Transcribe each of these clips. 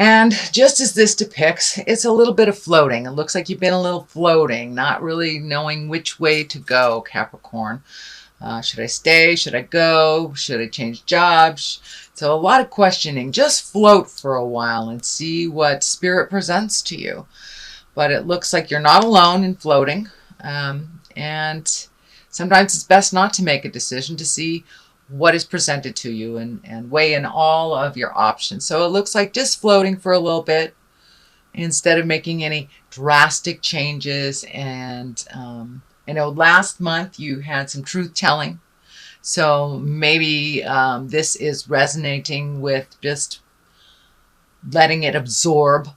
And just as this depicts, it's a little bit of floating. It looks like you've been a little floating, not really knowing which way to go, Capricorn. Should I stay? Should I go? Should I change jobs? So a lot of questioning. Just float for a while and see what spirit presents to you. But it looks like you're not alone in floating. And sometimes it's best not to make a decision, to see what is presented to you and weigh in all of your options. So it looks like just floating for a little bit instead of making any drastic changes. And I know last month you had some truth telling. So maybe this is resonating with just letting it absorb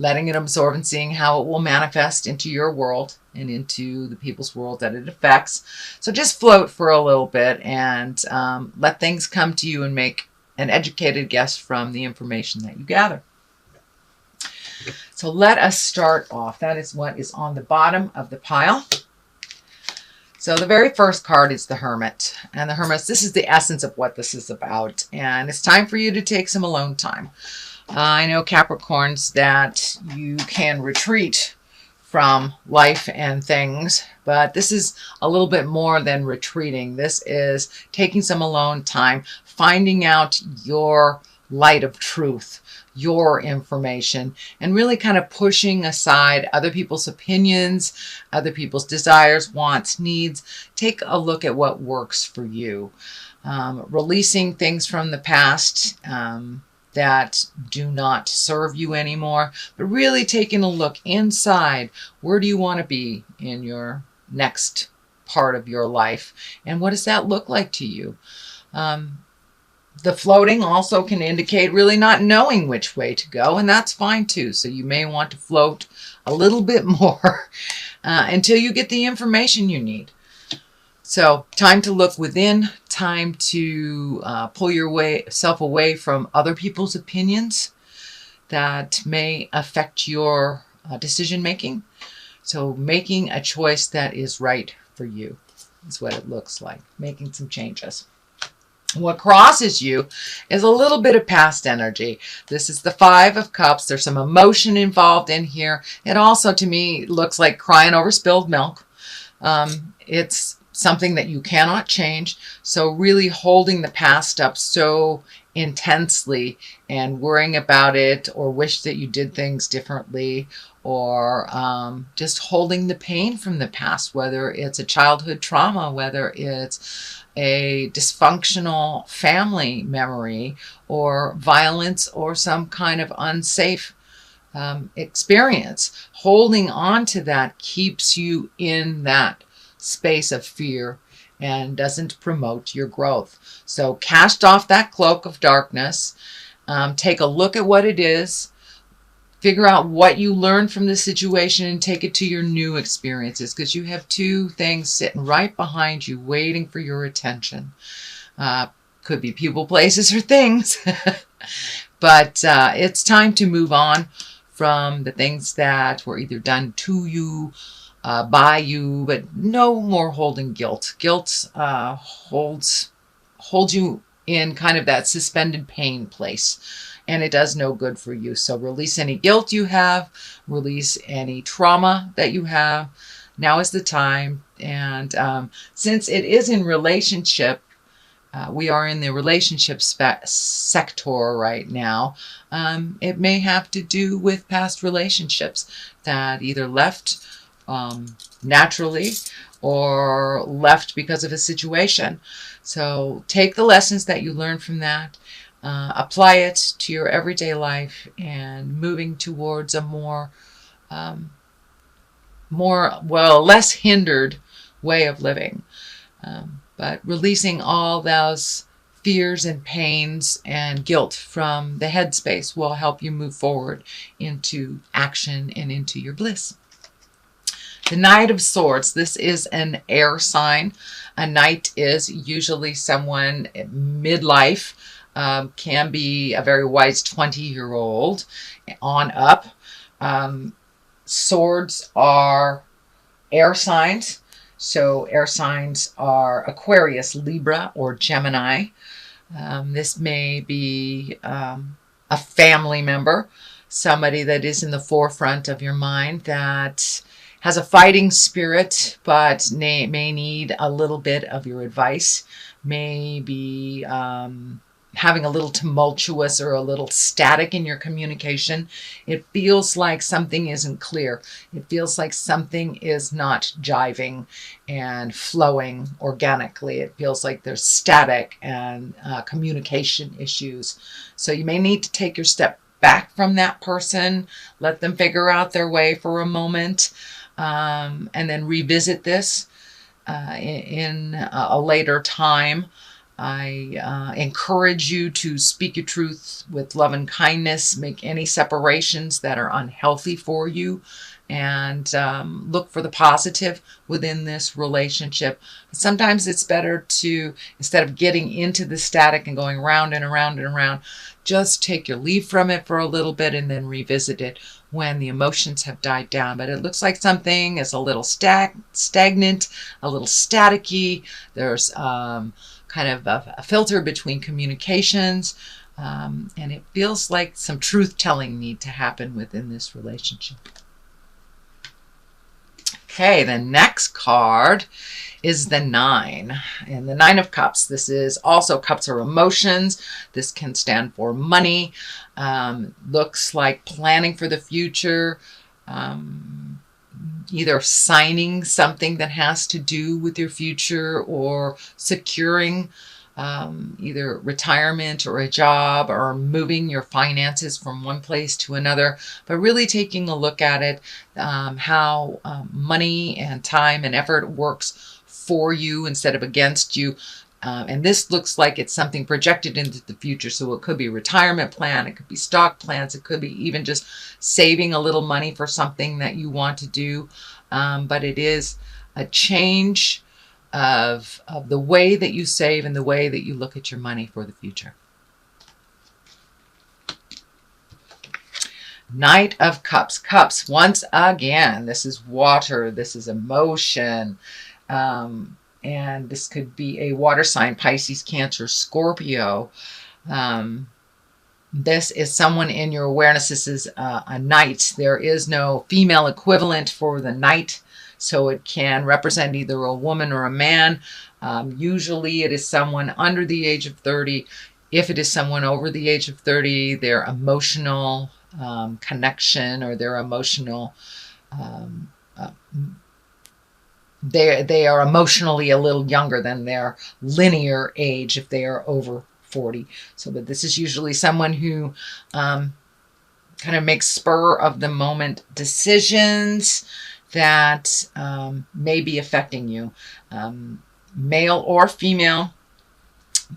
and seeing how it will manifest into your world and into the people's world that it affects. So just float for a little bit and let things come to you and make an educated guess from the information that you gather. So let us start off. That is what is on the bottom of the pile. So the very first card is the Hermit. And the Hermit, this is the essence of what this is about. And it's time for you to take some alone time. I know, Capricorns, that you can retreat from life and things, but this is a little bit more than retreating. This is taking some alone time, finding out your light of truth, your information, and really kind of pushing aside other people's opinions, other people's desires, wants, needs. Take a look at what works for you. Releasing things from the past that do not serve you anymore, but really taking a look inside. Where do you want to be in your next part of your life? And what does that look like to you? The floating also can indicate really not knowing which way to go, and that's fine too. So you may want to float a little bit more until you get the information you need. So time to look within, time to pull yourself away from other people's opinions that may affect your decision making. So making a choice that is right for you is what it looks like, making some changes. What crosses you is a little bit of past energy. This is the Five of Cups. There's some emotion involved in here. It also, to me, looks like crying over spilled milk. It's something that you cannot change. So really holding the past up so intensely and worrying about it, or wish that you did things differently, or just holding the pain from the past, whether it's a childhood trauma, whether it's a dysfunctional family memory, or violence, or some kind of unsafe experience. Holding on to that keeps you in that space of fear and doesn't promote your growth. So cast off that cloak of darkness. Take a look at what it is. Figure out what you learned from the situation and take it to your new experiences, because you have two things sitting right behind you waiting for your attention. Could be people, places, or things. But it's time to move on from the things that were either done to you, by you, but no more holding guilt. Guilt holds you in kind of that suspended pain place, and it does no good for you. So release any guilt you have, release any trauma that you have. Now is the time. And since it is in relationship, we are in the relationship sector right now. It may have to do with past relationships that either left naturally or left because of a situation. So take the lessons that you learned from that, apply it to your everyday life, and moving towards a less hindered way of living. But releasing all those fears and pains and guilt from the headspace will help you move forward into action and into your bliss. The Knight of Swords, this is an air sign. A knight is usually someone midlife, can be a very wise 20-year-old on up. Swords are air signs. So air signs are Aquarius, Libra, or Gemini. This may be a a family member, somebody that is in the forefront of your mind that has a fighting spirit, but may need a little bit of your advice, may be having a little tumultuous or a little static in your communication. It feels like something isn't clear. It feels like something is not jiving and flowing organically. It feels like there's static and communication issues. So you may need to take your step back from that person, let them figure out their way for a moment, and then revisit this in a later time. I encourage you to speak your truth with love and kindness, make any separations that are unhealthy for you, and look for the positive within this relationship. Sometimes it's better to, instead of getting into the static and going round and around and around, just take your leave from it for a little bit and then revisit it when the emotions have died down. But it looks like something is a little stagnant, a little staticky. There's kind of a filter between communications, and it feels like some truth-telling need to happen within this relationship. Okay, the next card is the 9. And the 9 of Cups, this is also cups are emotions. This can stand for money. Looks like planning for the future. Either signing something that has to do with your future or securing either retirement or a job or moving your finances from one place to another, but really taking a look at it, how money and time and effort works for you instead of against you. And this looks like it's something projected into the future. So it could be a retirement plan, it could be stock plans, it could be even just saving a little money for something that you want to do. But it is a change of the way that you save and the way that you look at your money for the future. Knight of Cups. Cups, once again, this is water, this is emotion. And this could be a water sign, Pisces, Cancer, Scorpio. This is someone in your awareness. This is a knight. There is no female equivalent for the knight, so it can represent either a woman or a man. Usually it is someone under the age of 30. If it is someone over the age of 30, their emotional connection or their emotional they are emotionally a little younger than their linear age if they are over 40. So, but this is usually someone who kind of makes spur of the moment decisions that may be affecting you, male or female,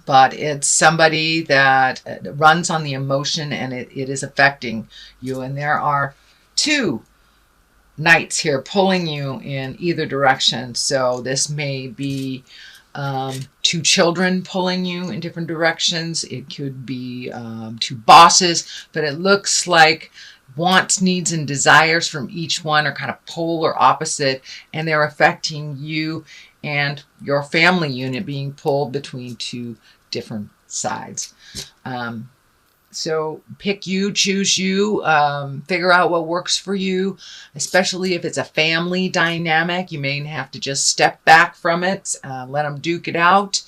but it's somebody that runs on the emotion and it is affecting you. And there are 2 knights here pulling you in either direction. So this may be 2 children pulling you in different directions. It could be 2 bosses, but it looks like wants, needs, and desires from each one are kind of polar opposite, and they're affecting you and your family unit being pulled between 2 different sides. So pick you, choose you, figure out what works for you, especially if it's a family dynamic. You may have to just step back from it, let them duke it out,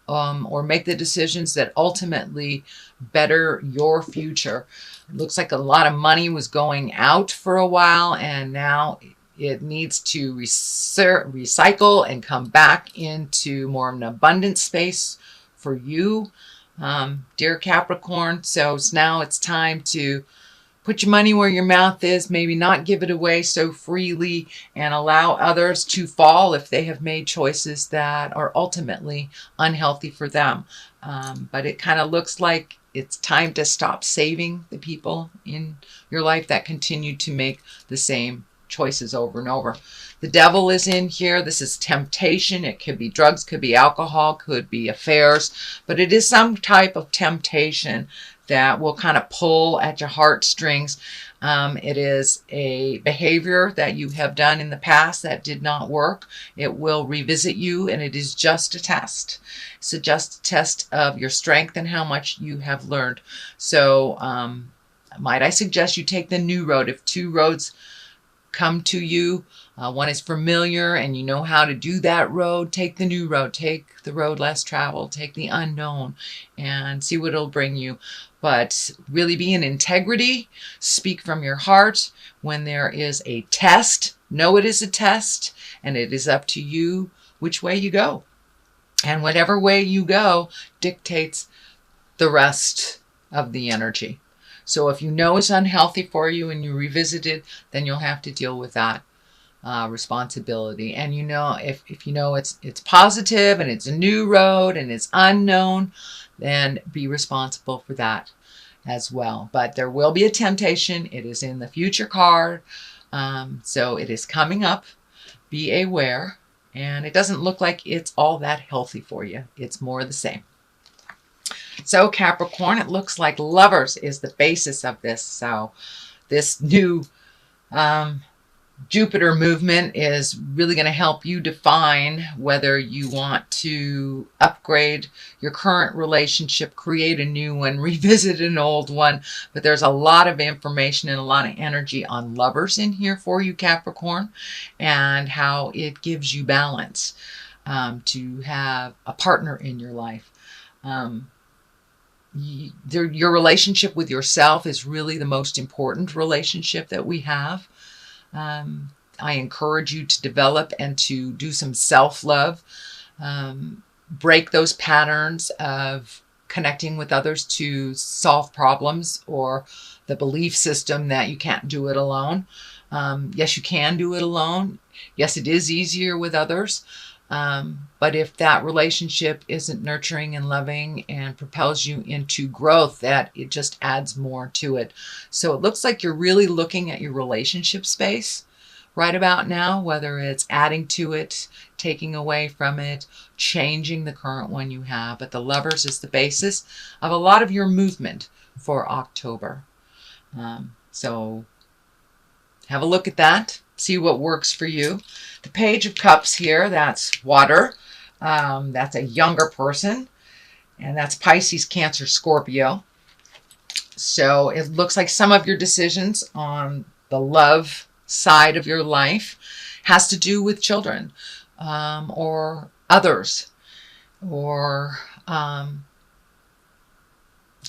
or make the decisions that ultimately better your future. It looks like a lot of money was going out for a while, and now it needs to recycle and come back into more of an abundant space for you. Dear Capricorn, so now it's time to put your money where your mouth is, maybe not give it away so freely, and allow others to fall if they have made choices that are ultimately unhealthy for them. But it kind of looks like it's time to stop saving the people in your life that continue to make the same choices over and over. The devil is in here. This is temptation. It could be drugs, could be alcohol, could be affairs, but it is some type of temptation that will kind of pull at your heartstrings. It is a behavior that you have done in the past that did not work. It will revisit you, and it is just a test. It's just a test of your strength and how much you have learned. So might I suggest you take the new road. If two roads come to you, one is familiar and you know how to do that road, take the new road. Take the road less traveled. Take the unknown and see what it'll bring you. But really be in integrity. Speak from your heart. When there is a test, know it is a test, and it is up to you which way you go. And whatever way you go dictates the rest of the energy. So if you know it's unhealthy for you and you revisit it, then you'll have to deal with that responsibility. And you know, if you know it's positive and it's a new road and it's unknown, then be responsible for that as well. But there will be a temptation. It is in the future card. So it is coming up. Be aware. And it doesn't look like it's all that healthy for you. It's more the same. So Capricorn, it looks like Lovers is the basis of this. So this new Jupiter movement is really going to help you define whether you want to upgrade your current relationship, create a new one, revisit an old one. But there's a lot of information and a lot of energy on Lovers in here for you, Capricorn, and how it gives you balance to have a partner in your life. Your relationship with yourself is really the most important relationship that we have. I encourage you to develop and to do some self-love. Break those patterns of connecting with others to solve problems, or the belief system that you can't do it alone. Yes, you can do it alone. Yes, it is easier with others. But if that relationship isn't nurturing and loving and propels you into growth, that it just adds more to it. So it looks like you're really looking at your relationship space right about now, whether it's adding to it, taking away from it, changing the current one you have. But the Lovers is the basis of a lot of your movement for October. So have a look at that. See what works for you. The Page of Cups here, that's water. That's a younger person. And that's Pisces, Cancer, Scorpio. So it looks like some of your decisions on the love side of your life has to do with children or others, or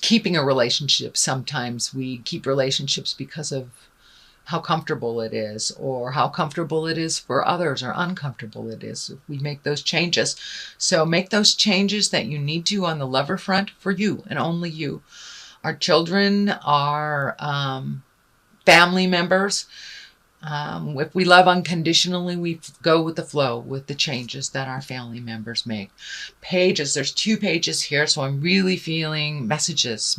keeping a relationship. Sometimes we keep relationships because of how comfortable it is, or how comfortable it is for others, or uncomfortable it is. We make those changes. So make those changes that you need to on the lover front for you and only you. Our children, our family members, if we love unconditionally, we go with the flow, with the changes that our family members make. Pages, there's 2 pages here, so I'm really feeling messages.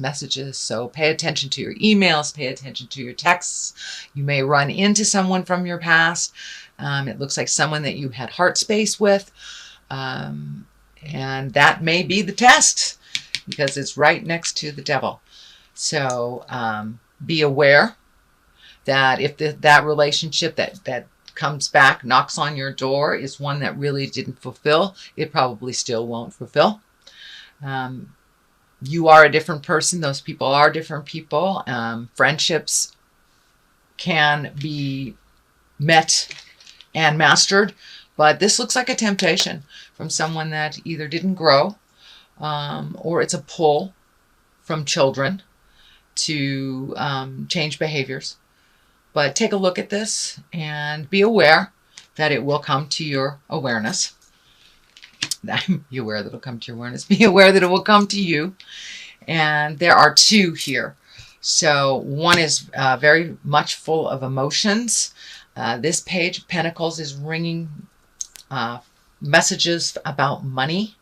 So pay attention to your emails, pay attention to your texts. You may run into someone from your past. It looks like someone that you had heart space with. And that may be the test, because it's right next to the Devil. So be aware that if that relationship that comes back, knocks on your door, is one that really didn't fulfill, it probably still won't fulfill. You are a different person. Those people are different people. Friendships can be met and mastered, but this looks like a temptation from someone that either didn't grow, or it's a pull from children to change behaviors. But take a look at this and be aware that it will come to your awareness. Be aware that it'll come to your awareness. Be aware that it will come to you. And there are 2 here. So one is very much full of emotions. This Page of Pentacles is ringing messages about money.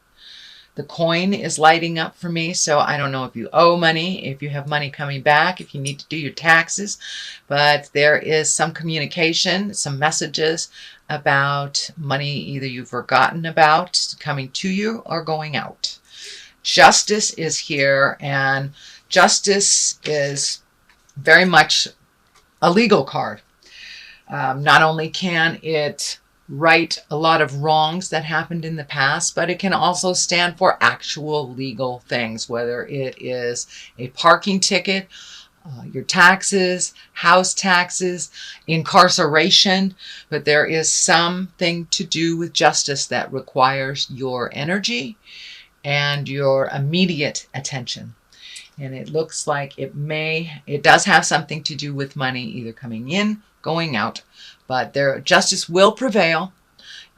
The coin is lighting up for me, so I don't know if you owe money, if you have money coming back, if you need to do your taxes, but there is some communication, some messages about money either you've forgotten about coming to you or going out. Justice is here, and Justice is very much a legal card. Not only can it right a lot of wrongs that happened in the past, but it can also stand for actual legal things, whether it is a parking ticket, your taxes, house taxes, incarceration, but there is something to do with justice that requires your energy and your immediate attention. And it looks like it does have something to do with money, either coming in, going out, but justice will prevail,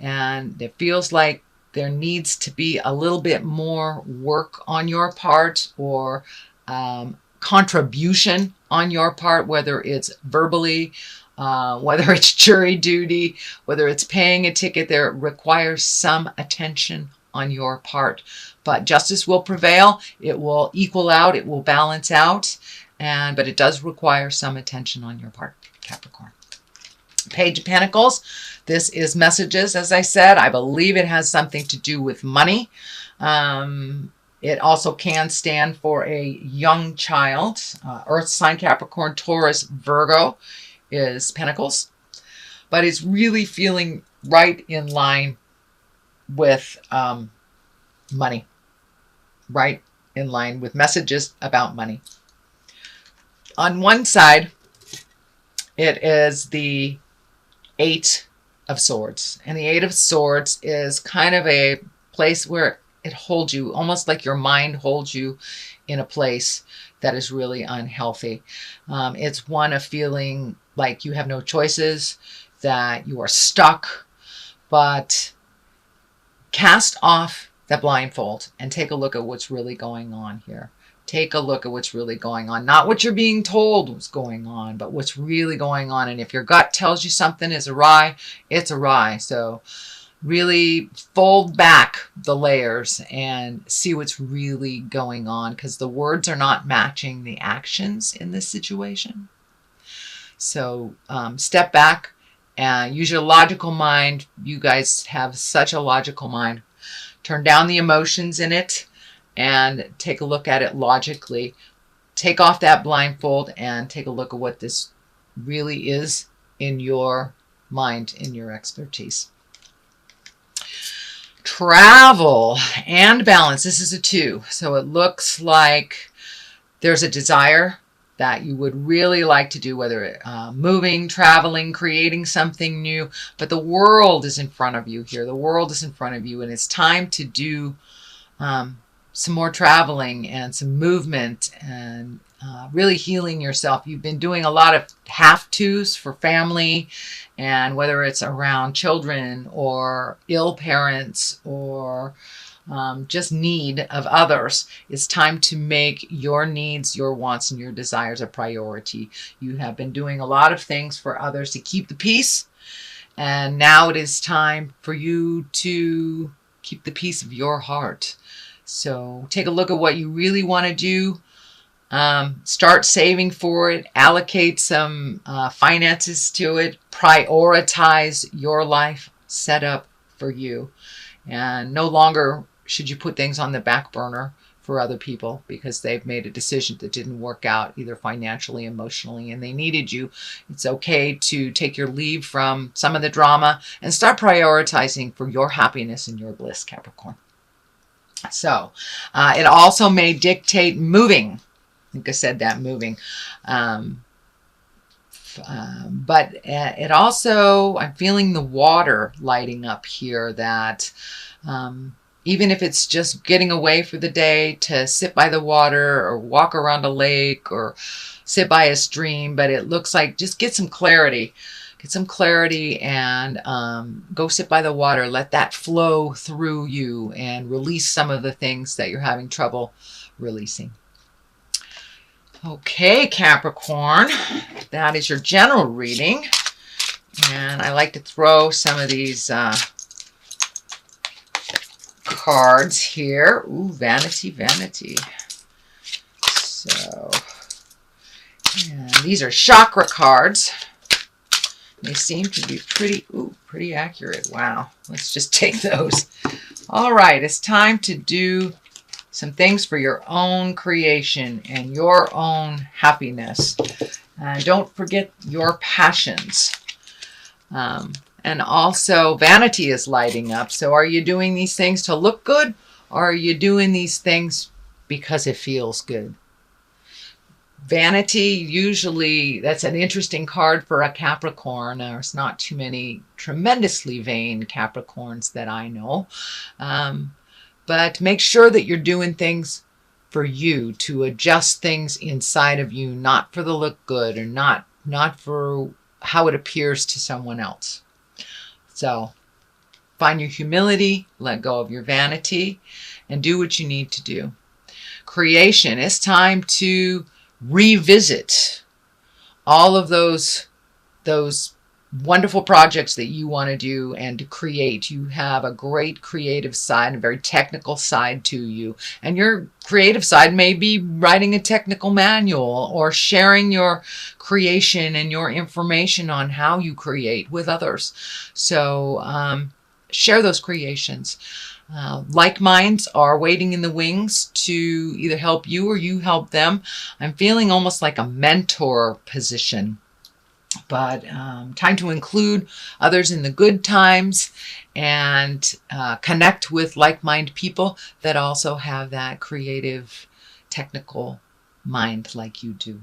and it feels like there needs to be a little bit more work on your part, or contribution on your part, whether it's verbally, whether it's jury duty, whether it's paying a ticket. There requires some attention on your part, but justice will prevail. It will equal out, it will balance out, but it does require some attention on your part, Capricorn. Page of Pentacles. This is messages, as I said. I believe it has something to do with money. It also can stand for a young child. Earth sign, Capricorn, Taurus, Virgo is Pentacles. But it's really feeling right in line with money. Right in line with messages about money. On one side, it is the Eight of Swords. And the Eight of Swords is kind of a place where it holds you, almost like your mind holds you in a place that is really unhealthy. It's one of feeling like you have no choices, that you are stuck, but cast off the blindfold and take a look at what's really going on here. Take a look at what's really going on. Not what you're being told was going on, but what's really going on. And if your gut tells you something is awry, it's awry. So really fold back the layers and see what's really going on, because the words are not matching the actions in this situation. So step back and use your logical mind. You guys have such a logical mind. Turn down the emotions in it and take a look at it logically. Take off that blindfold and take a look at what this really is in your mind, in your expertise. Travel and balance. This is a 2. So it looks like there's a desire that you would really like to do, whether moving, traveling, creating something new. But the world is in front of you here. The world is in front of you, and it's time to do some more traveling and some movement and really healing yourself. You've been doing a lot of have-tos for family, and whether it's around children or ill parents or just need of others, it's time to make your needs, your wants, and your desires a priority. You have been doing a lot of things for others to keep the peace, and now it is time for you to keep the peace of your heart. So take a look at what you really want to do. Start saving for it. Allocate some finances to it. Prioritize your life set up for you. And no longer should you put things on the back burner for other people because they've made a decision that didn't work out, either financially, emotionally, and they needed you. It's okay to take your leave from some of the drama and start prioritizing for your happiness and your bliss, Capricorn. So it also may dictate moving. I think I said that, moving. But it also, I'm feeling the water lighting up here, that even if it's just getting away for the day to sit by the water or walk around a lake or sit by a stream, but it looks like just get some clarity. Get some clarity and go sit by the water. Let that flow through you and release some of the things that you're having trouble releasing. Okay, Capricorn, that is your general reading. And I like to throw some of these cards here. Ooh, vanity, vanity. So, and these are chakra cards. They seem to be pretty accurate. Wow. Let's just take those. All right, it's time to do some things for your own creation and your own happiness. Don't forget your passions. And also, vanity is lighting up. So are you doing these things to look good, or are you doing these things because it feels good? Vanity, usually, that's an interesting card for a Capricorn. There's not too many tremendously vain Capricorns that I know. But make sure that you're doing things for you, to adjust things inside of you, not for the look good, or not for how it appears to someone else. So find your humility, let go of your vanity, and do what you need to do. Creation, it's time to revisit all of those wonderful projects that you want to do and to create. You have a great creative side, a very technical side to you. And your creative side may be writing a technical manual or sharing your creation and your information on how you create with others. So share those creations. Like minds are waiting in the wings to either help you or you help them. I'm feeling almost like a mentor position. But time to include others in the good times and connect with like-minded people that also have that creative, technical mind like you do.